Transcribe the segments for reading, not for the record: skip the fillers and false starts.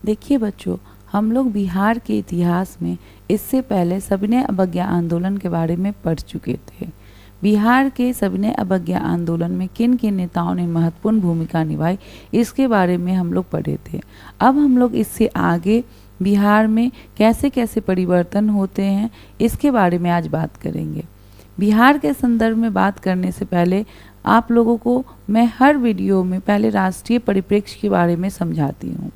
देखिए बच्चों, हम लोग बिहार के इतिहास में इससे पहले सविनय अवज्ञा आंदोलन के बारे में पढ़ चुके थे। बिहार के सविनय अवज्ञा आंदोलन में किन किन नेताओं ने महत्वपूर्ण भूमिका निभाई, इसके बारे में हम लोग पढ़े थे। अब हम लोग इससे आगे बिहार में कैसे कैसे परिवर्तन होते हैं, इसके बारे में आज बात करेंगे। बिहार के संदर्भ में बात करने से पहले आप लोगों को मैं हर वीडियो में पहले राष्ट्रीय परिप्रेक्ष्य के बारे में समझाती हूँ।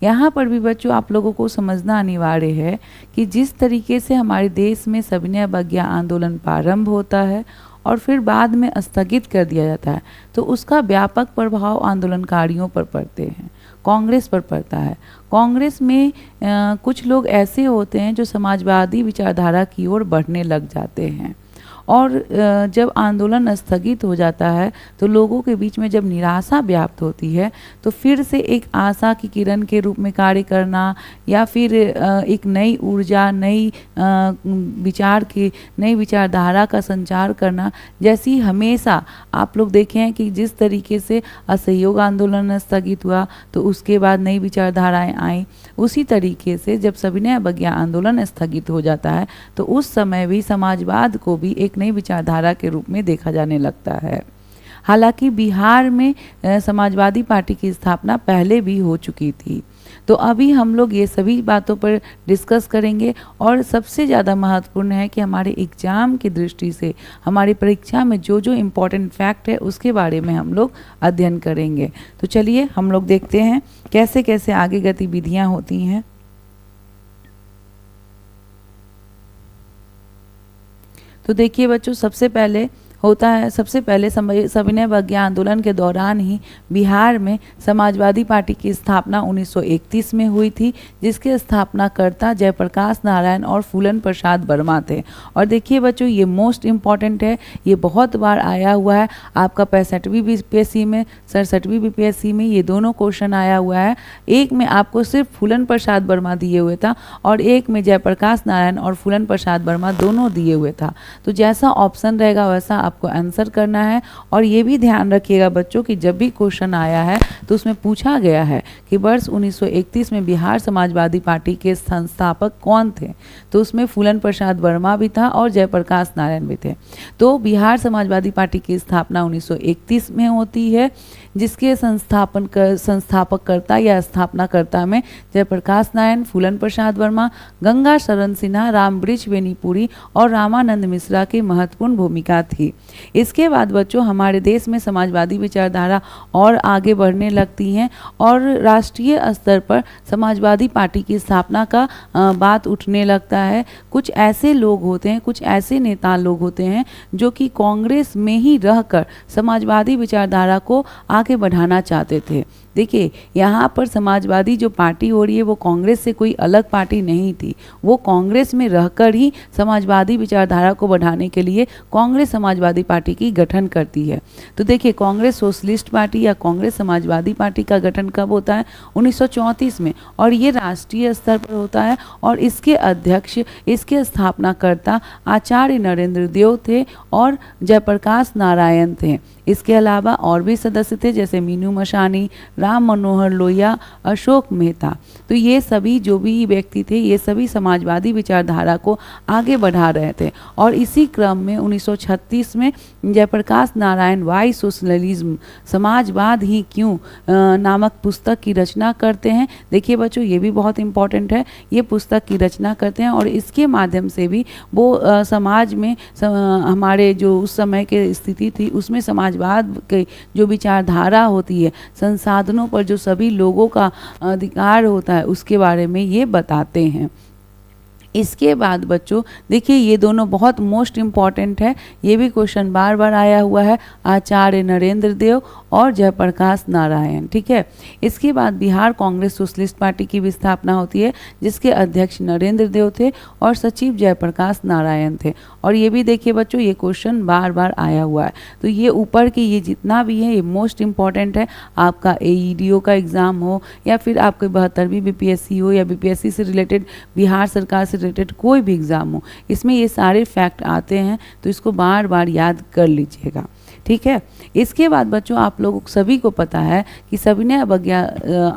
यहाँ पर भी बच्चों आप लोगों को समझना अनिवार्य है कि जिस तरीके से हमारे देश में सविनय अवज्ञा आंदोलन प्रारंभ होता है और फिर बाद में स्थगित कर दिया जाता है, तो उसका व्यापक प्रभाव आंदोलनकारियों पर पड़ते हैं, कांग्रेस पर पड़ता है। कांग्रेस में कुछ लोग ऐसे होते हैं जो समाजवादी विचारधारा की ओर बढ़ने लग जाते हैं, और जब आंदोलन स्थगित हो जाता है तो लोगों के बीच में जब निराशा व्याप्त होती है, तो फिर से एक आशा की किरण के रूप में कार्य करना या फिर एक नई ऊर्जा, नई विचारधारा का संचार करना, जैसी हमेशा आप लोग देखें हैं कि जिस तरीके से असहयोग आंदोलन स्थगित हुआ तो उसके बाद नई विचारधाराएं आई, उसी तरीके से जब सविनय अवज्ञा आंदोलन स्थगित हो जाता है तो उस समय भी समाजवाद को भी एक नई विचारधारा के रूप में देखा जाने लगता है। हालांकि बिहार में समाजवादी पार्टी की स्थापना पहले भी हो चुकी थी। तो अभी हम लोग ये सभी बातों पर डिस्कस करेंगे, और सबसे ज़्यादा महत्वपूर्ण है कि हमारे एग्ज़ाम की दृष्टि से हमारी परीक्षा में जो जो इम्पोर्टेंट फैक्ट है उसके बारे में हम लोग अध्ययन करेंगे। तो चलिए हम लोग देखते हैं कैसे कैसे आगे गतिविधियाँ होती हैं। तो देखिए बच्चों, सबसे पहले सविनय अवज्ञा आंदोलन के दौरान ही बिहार में समाजवादी पार्टी की स्थापना 1931 में हुई थी, जिसके स्थापनाकर्ता जयप्रकाश नारायण और फूलन प्रसाद वर्मा थे। और देखिए बच्चों, ये मोस्ट इम्पॉर्टेंट है, ये बहुत बार आया हुआ है आपका 65वीं बीपीएससी में, 67वीं बीपीएससी में ये दोनों क्वेश्चन आया हुआ है। एक में आपको सिर्फ फूलन प्रसाद वर्मा दिए हुए था और एक में जयप्रकाश नारायण और फूलन प्रसाद वर्मा दोनों दिए हुए था। तो जैसा ऑप्शन रहेगा वैसा आपको आंसर करना है। और ये भी ध्यान रखिएगा बच्चों कि जब भी क्वेश्चन आया है तो उसमें पूछा गया है कि वर्ष 1931 में बिहार समाजवादी पार्टी के संस्थापक कौन थे, तो उसमें फूलन प्रसाद वर्मा भी था और जयप्रकाश नारायण भी थे। तो बिहार समाजवादी पार्टी की स्थापना 1931 में होती है, जिसके संस्थापककर्ता या स्थापनाकर्ता में जयप्रकाश नारायण, फूलन प्रसाद वर्मा, गंगा शरण सिन्हा, रामवृक्ष बेनीपुरी और रामानंद मिश्रा की महत्वपूर्ण भूमिका थी। इसके बाद बच्चों हमारे देश में समाजवादी विचारधारा और आगे बढ़ने लगती हैं और राष्ट्रीय स्तर पर समाजवादी पार्टी की स्थापना का बात उठने लगता है। कुछ ऐसे लोग होते हैं, कुछ ऐसे नेता लोग होते हैं जो कि कांग्रेस में ही रहकर समाजवादी विचारधारा को आगे बढ़ाना चाहते थे। देखिए, यहाँ पर समाजवादी जो पार्टी हो रही है वो कांग्रेस से कोई अलग पार्टी नहीं थी, वो कांग्रेस में रहकर ही समाजवादी विचारधारा को बढ़ाने के लिए कांग्रेस समाजवादी पार्टी की गठन करती है। तो देखिए, कांग्रेस सोशलिस्ट पार्टी या कांग्रेस समाजवादी पार्टी का गठन कब होता है? 1934 में, और ये राष्ट्रीय स्तर पर होता है और इसके अध्यक्ष, इसके स्थापनाकर्ता आचार्य नरेंद्र देव थे और जयप्रकाश नारायण थे। इसके अलावा और भी सदस्य थे जैसे मीनू मशानी, राम मनोहर लोहिया, अशोक मेहता। तो ये सभी जो भी व्यक्ति थे ये सभी समाजवादी विचारधारा को आगे बढ़ा रहे थे। और इसी क्रम में 1936 में जयप्रकाश नारायण वाई सोशलिज्म, समाजवाद ही क्यों नामक पुस्तक की रचना करते हैं। देखिए बच्चों, ये भी बहुत इम्पोर्टेंट है, ये पुस्तक की रचना करते हैं और इसके माध्यम से भी वो समाज में हमारे जो उस समय के स्थिति थी उसमें समाजवाद के जो विचारधारा होती है, संसाधनों पर जो सभी लोगों का अधिकार होता है, उसके बारे में ये बताते हैं। इसके बाद बच्चों देखिए, ये दोनों बहुत मोस्ट इम्पॉर्टेंट है, ये भी क्वेश्चन बार बार आया हुआ है, आचार्य नरेंद्र देव और जयप्रकाश नारायण। ठीक है, इसके बाद बिहार कांग्रेस सोशलिस्ट पार्टी की भी स्थापना होती है, जिसके अध्यक्ष नरेंद्र देव थे और सचिव जयप्रकाश नारायण थे। और ये भी देखिए बच्चों, ये क्वेश्चन बार बार आया हुआ है। तो ये ऊपर के ये जितना भी है ये मोस्ट इम्पॉर्टेंट है, आपका AEDO का एग्ज़ाम हो या फिर आपके 72वीं बीपीएससी हो या बीपीएससी से रिलेटेड, बिहार सरकार से रिलेटेड कोई भी एग्ज़ाम हो, इसमें ये सारे फैक्ट आते हैं, तो इसको बार बार याद कर लीजिएगा। ठीक है। इसके बाद बच्चों आप लोगों सभी को पता है कि सविनय अवज्ञा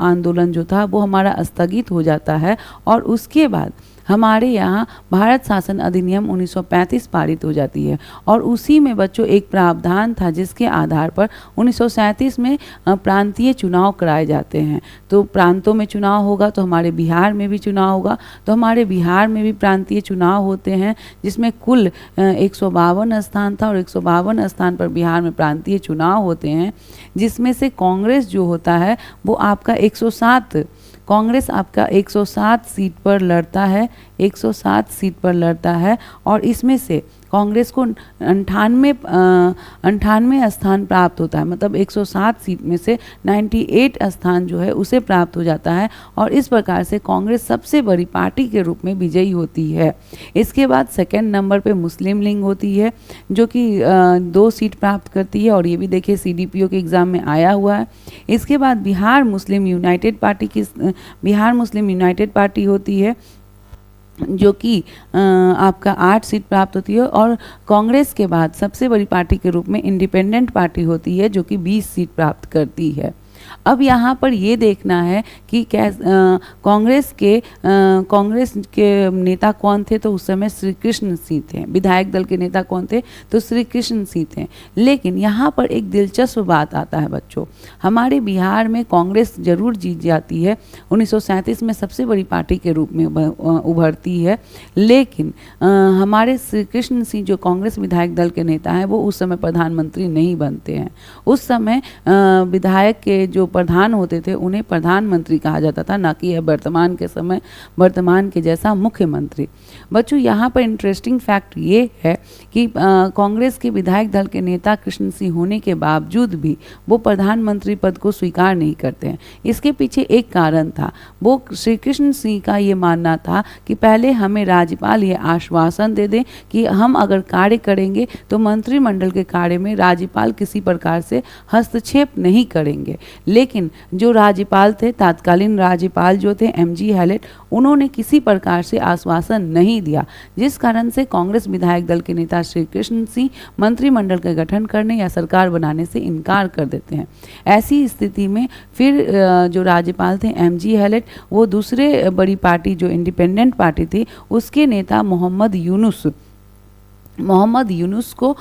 आंदोलन जो था वो हमारा स्थगित हो जाता है और उसके बाद हमारे यहाँ भारत शासन अधिनियम 1935 पारित हो जाती है और उसी में बच्चों एक प्रावधान था जिसके आधार पर 1937 में प्रांतीय चुनाव कराए जाते हैं। तो प्रांतों में चुनाव होगा तो हमारे बिहार में भी चुनाव होगा, तो हमारे बिहार में भी प्रांतीय चुनाव होते हैं जिसमें कुल 152 स्थान था और 152 स्थान पर बिहार में प्रांतीय चुनाव होते हैं, जिसमें से कांग्रेस जो होता है वो आपका 107 सीट पर लड़ता है, 107 सीट पर लड़ता है और इसमें से कांग्रेस को 98 स्थान प्राप्त होता है, मतलब 107 सीट में से 98 स्थान जो है उसे प्राप्त हो जाता है और इस प्रकार से कांग्रेस सबसे बड़ी पार्टी के रूप में विजयी होती है। इसके बाद सेकंड नंबर पे मुस्लिम लीग होती है जो कि 2 सीट प्राप्त करती है और ये भी देखिए CDPO के एग्ज़ाम में आया हुआ है। इसके बाद बिहार मुस्लिम यूनाइटेड पार्टी होती है जो कि आपका 8 सीट प्राप्त होती है और कांग्रेस के बाद सबसे बड़ी पार्टी के रूप में इंडिपेंडेंट पार्टी होती है जो कि 20 सीट प्राप्त करती है। अब यहाँ पर ये देखना है कि कांग्रेस के नेता कौन थे, तो उस समय श्री कृष्ण सिंह थे। विधायक दल के नेता कौन थे, तो श्री कृष्ण सिंह थे। लेकिन यहाँ पर एक दिलचस्प बात आता है बच्चों, हमारे बिहार में कांग्रेस जरूर जीत जाती है, 1937 में सबसे बड़ी पार्टी के रूप में उभरती है, लेकिन हमारे श्री कृष्ण सिंह जो कांग्रेस विधायक दल के नेता हैं वो उस समय प्रधानमंत्री नहीं बनते हैं। उस समय विधायक के जो प्रधान होते थे उन्हें प्रधानमंत्री कहा जाता था, ना कि वर्तमान के जैसा मुख्यमंत्री। बच्चों यहाँ पर इंटरेस्टिंग फैक्ट ये है कि कांग्रेस के विधायक दल के नेता कृष्ण सिंह होने के बावजूद भी वो प्रधानमंत्री पद को स्वीकार नहीं करते हैं। इसके पीछे एक कारण था, वो श्री कृष्ण सिंह का ये मानना था कि पहले हमें राज्यपाल ये आश्वासन दे दें कि हम अगर कार्य करेंगे तो मंत्रिमंडल के कार्य में राज्यपाल किसी प्रकार से हस्तक्षेप नहीं करेंगे। लेकिन जो राज्यपाल थे, तत्कालीन राज्यपाल जो थे MG हैलेट, उन्होंने किसी प्रकार से आश्वासन नहीं दिया, जिस कारण से कांग्रेस विधायक दल के नेता श्री कृष्ण सिंह मंत्रिमंडल का गठन करने या सरकार बनाने से इनकार कर देते हैं। ऐसी स्थिति में फिर जो राज्यपाल थे MG हैलेट, वो दूसरे बड़ी पार्टी जो इंडिपेंडेंट पार्टी थी उसके नेता मोहम्मद यूनुस को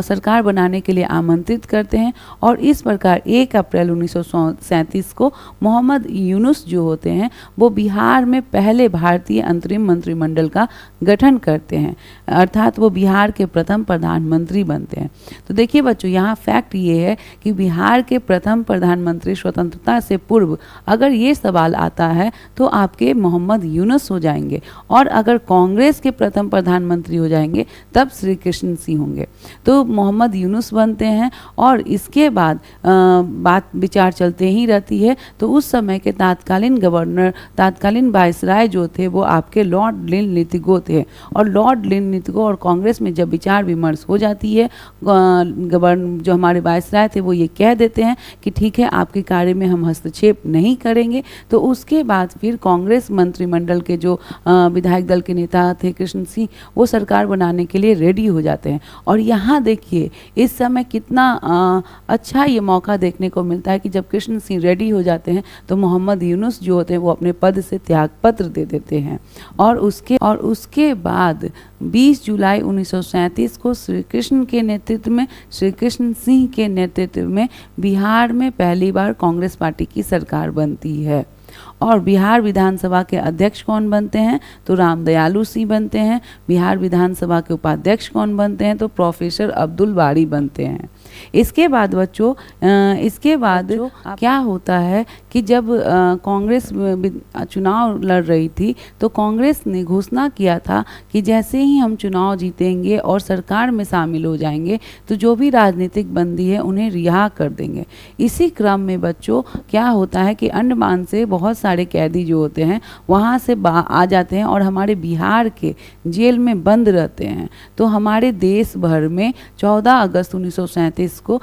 सरकार बनाने के लिए आमंत्रित करते हैं और इस प्रकार 1 अप्रैल 1937 को मोहम्मद यूनुस जो होते हैं वो बिहार में पहले भारतीय अंतरिम मंत्रिमंडल का गठन करते हैं, अर्थात वो बिहार के प्रथम प्रधानमंत्री बनते हैं। तो देखिए बच्चों, यहाँ फैक्ट ये है कि बिहार के प्रथम प्रधानमंत्री स्वतंत्रता से पूर्व अगर ये सवाल आता है तो आपके मोहम्मद यूनुस हो जाएंगे और अगर कांग्रेस के प्रथम प्रधानमंत्री हो जाएंगे तब श्री कृष्ण सिंह होंगे। तो मोहम्मद यूनुस बनते हैं और इसके बाद बात विचार चलते ही रहती है। तो उस समय के तत्कालीन वायसराय जो थे वो आपके लॉर्ड लिनलिथगो थे और लॉर्ड लिनलिथगो और कांग्रेस में जब विचार विमर्श हो जाती है, जो हमारे वायसराय थे वो ये कह देते हैं कि ठीक है, आपके कार्य में हम हस्तक्षेप नहीं करेंगे। तो उसके बाद फिर कांग्रेस मंत्रिमंडल के जो विधायक दल के नेता थे कृष्ण सिंह, वो सरकार बनाने के लिए रेडी हो जाते हैं। और यहाँ देखिए इस समय कितना अच्छा ये मौका देखने को मिलता है कि जब कृष्ण सिंह रेडी हो जाते हैं तो मोहम्मद यूनुस जो होते हैं वो अपने पद से त्यागपत्र दे देते हैं और उसके बाद 20 जुलाई 1937 को श्री कृष्ण सिंह के नेतृत्व में बिहार में पहली बार कांग्रेस पार्टी की सरकार बनती है। और बिहार विधानसभा के अध्यक्ष कौन बनते हैं, तो रामदयालु सिंह बनते हैं। बिहार विधानसभा के उपाध्यक्ष कौन बनते हैं, तो प्रोफेसर अब्दुल बारी बनते हैं। इसके बाद बच्चों क्या होता है कि जब कांग्रेस चुनाव लड़ रही थी तो कांग्रेस ने घोषणा किया था कि जैसे ही हम चुनाव जीतेंगे और सरकार में शामिल हो जाएंगे तो जो भी राजनीतिक बंदी है उन्हें रिहा कर देंगे। इसी क्रम में बच्चों क्या होता है कि अंडमान से बहुत बहुत सारे कैदी जो होते हैं वहाँ से आ जाते हैं और हमारे बिहार के जेल में बंद रहते हैं। तो हमारे देश भर में 14 अगस्त 1937 को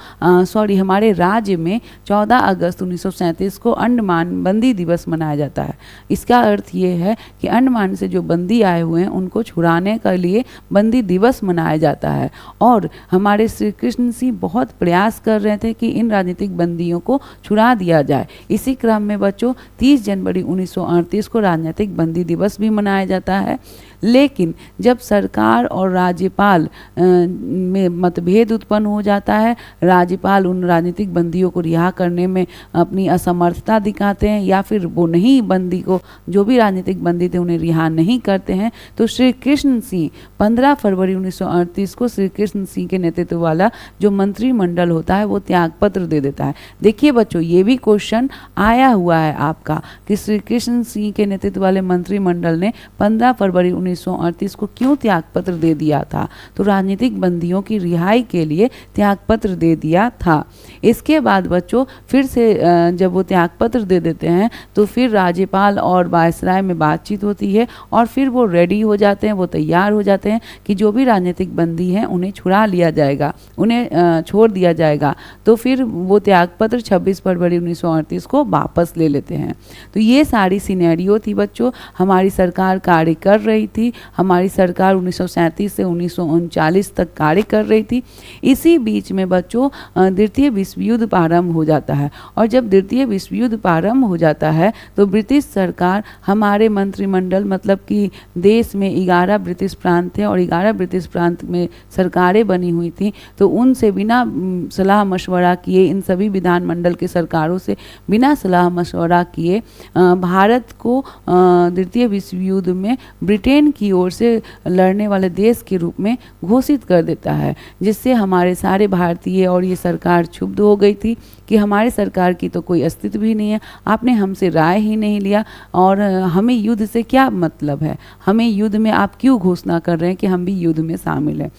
हमारे राज्य में 14 अगस्त 1937 को अंडमान बंदी दिवस मनाया जाता है। इसका अर्थ ये है कि अंडमान से जो बंदी आए हुए हैं उनको छुड़ाने के लिए बंदी दिवस मनाया जाता है। और हमारे श्री कृष्ण सिंह बहुत प्रयास कर रहे थे कि इन राजनीतिक बंदियों को छुड़ा दिया जाए। इसी क्रम में बच्चों 30 जनवरी 1938 को राजनीतिक बंदी दिवस भी मनाया जाता है। लेकिन जब सरकार और राज्यपाल में मतभेद उत्पन्न हो जाता है, राज्यपाल उन राजनीतिक बंदियों को रिहा करने में अपनी असमर्थता दिखाते हैं या फिर वो नहीं बंदी को, जो भी राजनीतिक बंदी थे उन्हें रिहा नहीं करते हैं, तो श्री कृष्ण सिंह 15 फरवरी 1938 को श्री कृष्ण सिंह के नेतृत्व वाला जो मंत्रिमंडल होता है वो त्यागपत्र दे देता है। देखिए बच्चों, ये भी क्वेश्चन आया हुआ है आपका कि श्री कृष्ण सिंह के नेतृत्व वाले मंत्रिमंडल ने 15 फरवरी 1938 को क्यों त्यागपत्र दे दिया था। तो राजनीतिक बंदियों की रिहाई के लिए त्यागपत्र दे दिया था। इसके बाद बच्चों फिर से जब वो त्यागपत्र दे देते हैं तो फिर राज्यपाल और वायसराय में बातचीत होती है और फिर वो रेडी हो जाते हैं, वो तैयार हो जाते हैं कि जो भी राजनीतिक बंदी हैं उन्हें छुड़ा लिया जाएगा, उन्हें छोड़ दिया जाएगा। तो फिर वो त्यागपत्र 26 फरवरी 1938 को वापस ले लेते हैं। तो ये सारी सिनेरियो थी बच्चों। हमारी सरकार कार्य कर रही थी, हमारी सरकार 1937 से 1939 तक कार्य कर रही थी। इसी बीच में बच्चों द्वितीय विश्व युद्ध प्रारंभ हो जाता है और जब द्वितीय विश्व युद्ध प्रारंभ हो जाता है तो ब्रिटिश सरकार हमारे मंत्रिमंडल, मतलब कि देश में 11 ब्रिटिश प्रांत थे और 11 ब्रिटिश प्रांत में सरकारें बनी हुई थी, तो उनसे बिना सलाह मशवरा किए, इन सभी विधानमंडल के सरकारों से बिना सलाह मशवरा किए भारत को द्वितीय विश्व युद्ध में ब्रिटेन की ओर से लड़ने वाले देश के रूप में घोषित कर देता है, जिससे हमारे सारे भारतीय और ये सरकार क्षुब्ध हो गई थी कि हमारे सरकार की तो कोई अस्तित्व ही नहीं है, आपने हमसे राय ही नहीं लिया और हमें युद्ध से क्या मतलब है, हमें युद्ध में आप क्यों घोषणा कर रहे हैं कि हम भी युद्ध में शामिल हैं।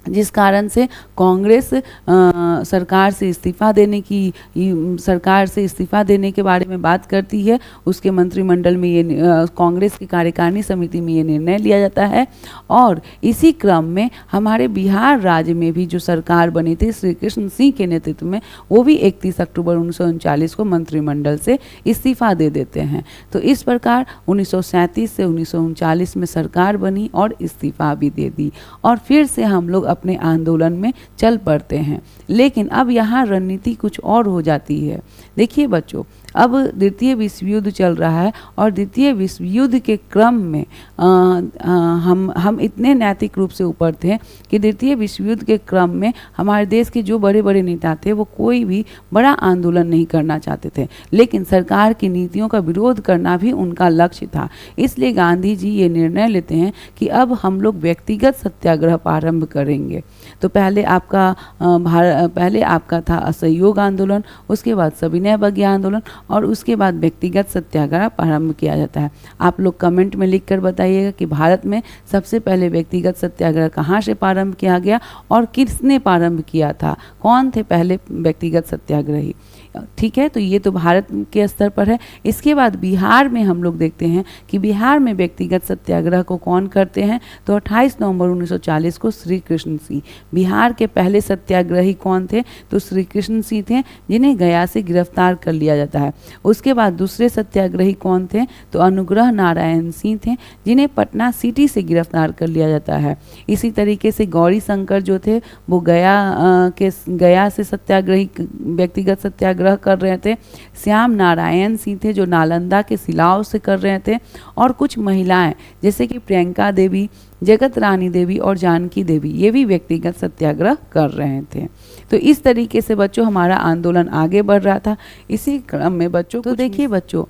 जिस कारण से कांग्रेस सरकार से इस्तीफा देने के बारे में बात करती है। उसके मंत्रिमंडल में ये कांग्रेस की कार्यकारिणी समिति में ये निर्णय लिया जाता है और इसी क्रम में हमारे बिहार राज्य में भी जो सरकार बनी थी श्री कृष्ण सिंह के नेतृत्व में, वो भी 31 अक्टूबर 1939 को मंत्रिमंडल से इस्तीफा दे देते हैं। तो इस प्रकार 1937 से 1939 में सरकार बनी और इस्तीफा भी दे दी और फिर से हम लोग अपने आंदोलन में चल पड़ते हैं। लेकिन अब यहाँ रणनीति कुछ और हो जाती है। देखिए बच्चों, अब द्वितीय विश्व युद्ध चल रहा है और द्वितीय विश्व युद्ध के क्रम में हम इतने नैतिक रूप से ऊपर थे कि द्वितीय विश्व युद्ध के क्रम में हमारे देश के जो बड़े बड़े नेता थे वो कोई भी बड़ा आंदोलन नहीं करना चाहते थे, लेकिन सरकार की नीतियों का विरोध करना भी उनका लक्ष्य था। इसलिए गांधी जी ये निर्णय लेते हैं कि अब हम लोग व्यक्तिगत सत्याग्रह प्रारंभ करेंगे। तो पहले आपका था असहयोग आंदोलन, उसके बाद सविनय अवज्ञा आंदोलन और उसके बाद व्यक्तिगत सत्याग्रह प्रारंभ किया जाता है। आप लोग कमेंट में लिखकर बताइएगा कि भारत में सबसे पहले व्यक्तिगत सत्याग्रह कहाँ से प्रारंभ किया गया और किसने प्रारंभ किया था, कौन थे पहले व्यक्तिगत सत्याग्रही। ठीक है, तो ये तो भारत के स्तर पर है। इसके बाद बिहार में हम लोग देखते हैं कि बिहार में व्यक्तिगत सत्याग्रह को कौन करते हैं, तो 28 नवंबर 1940 को श्री कृष्ण सिंह। बिहार के पहले सत्याग्रही कौन थे, तो श्री कृष्ण सिंह थे, जिन्हें गया से गिरफ्तार कर लिया जाता है। उसके बाद दूसरे सत्याग्रही कौन थे, तो अनुग्रह नारायण सिंह थे, जिन्हें पटना सिटी से गिरफ्तार कर लिया जाता है। इसी तरीके से गौरी शंकर जो थे वो गया से सत्याग्रही व्यक्तिगत सत्याग्रह कर रहे थे। श्याम नारायण सिंह थे जो नालंदा के सिलाव से कर रहे थे और कुछ महिलाएं जैसे कि प्रियंका देवी, जगत रानी देवी और जानकी देवी, ये भी व्यक्तिगत सत्याग्रह कर रहे थे। तो इस तरीके से बच्चों हमारा आंदोलन आगे बढ़ रहा था। इसी क्रम में बच्चों तो देखिए बच्चों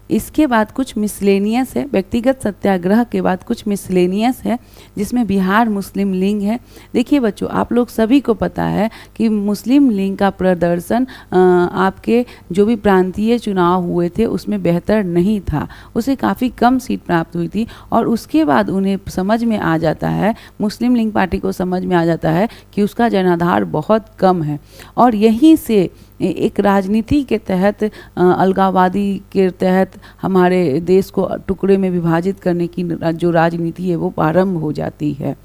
इसके बाद कुछ मिसलेनियस है, व्यक्तिगत सत्याग्रह के बाद कुछ मिसलेनियस है जिसमें बिहार मुस्लिम लीग है। देखिए बच्चों, आप लोग सभी को पता है कि मुस्लिम लीग का प्रदर्शन आपके जो भी प्रांतीय चुनाव हुए थे उसमें बेहतर नहीं था, उसे काफ़ी कम सीट प्राप्त हुई थी और उसके बाद उन्हें समझ में आ जाता है, मुस्लिम लीग पार्टी को समझ में आ जाता है कि उसका जनाधार बहुत कम है और यहीं से एक राजनीति के तहत अलगाववादी के तहत हमारे देश को टुकड़े में विभाजित करने की जो राजनीति है वो प्रारंभ हो जाती है।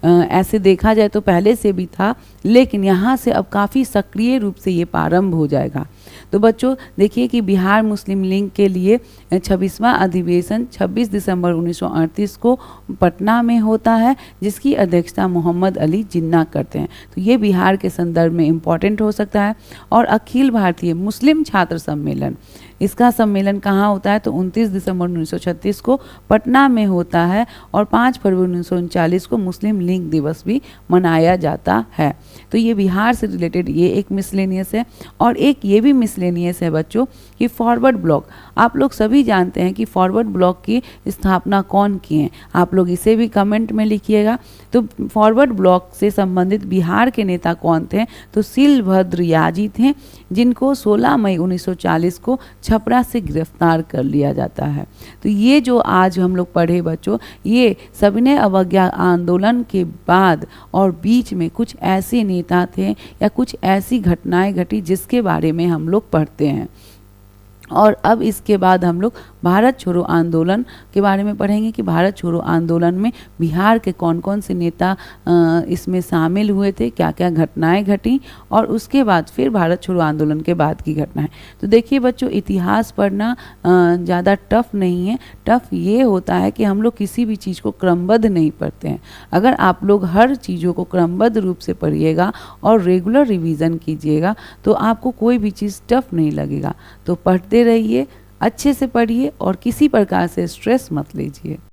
ऐसे देखा जाए तो पहले से भी था, लेकिन यहाँ से अब काफ़ी सक्रिय रूप से ये प्रारंभ हो जाएगा। तो बच्चों देखिए कि बिहार मुस्लिम लीग के लिए 26वां अधिवेशन 26 दिसंबर 1938 को पटना में होता है, जिसकी अध्यक्षता मोहम्मद अली जिन्ना करते हैं। तो ये बिहार के संदर्भ में इम्पॉर्टेंट हो सकता है। और अखिल भारतीय मुस्लिम छात्र सम्मेलन, इसका सम्मेलन कहाँ होता है? तो 29 दिसंबर 1936 को पटना में होता है और 5 फरवरी 1939 को मुस्लिम लीग दिवस भी मनाया जाता है। तो ये बिहार से रिलेटेड ये एक मिसलेनियस है। और एक ये भी मिसलेनियस है बच्चों कि फॉरवर्ड ब्लॉक, आप लोग सभी जानते हैं कि फॉरवर्ड ब्लॉक की स्थापना कौन किए हैं, आप लोग इसे भी कमेंट में लिखिएगा। तो फॉरवर्ड ब्लॉक से संबंधित बिहार के नेता कौन थे? तो सीलभद्र याजी थे, जिनको 16 मई 1940 को छपरा से गिरफ्तार कर लिया जाता है। तो ये जो आज हम लोग पढ़े बच्चों, ये सविनय अवज्ञा आंदोलन के बाद और बीच में कुछ ऐसे नेता थे या कुछ ऐसी घटनाएं घटी जिसके बारे में हम लोग पढ़ते हैं। और अब इसके बाद हम लोग भारत छोड़ो आंदोलन के बारे में पढ़ेंगे कि भारत छोड़ो आंदोलन में बिहार के कौन कौन से नेता इसमें शामिल हुए थे, क्या क्या घटनाएं घटी, और उसके बाद फिर भारत छोड़ो आंदोलन के बाद की घटनाएं। तो देखिए बच्चों, इतिहास पढ़ना ज़्यादा टफ नहीं है। टफ ये होता है कि हम लोग किसी भी चीज़ को क्रमबद्ध नहीं पढ़ते हैं। अगर आप लोग हर चीज़ों को क्रमबद्ध रूप से पढ़िएगा और रेगुलर रिवीजन कीजिएगा तो आपको कोई भी चीज़ टफ नहीं लगेगा। तो पढ़ते रहिए, अच्छे से पढ़िए और किसी प्रकार से स्ट्रेस मत लीजिए।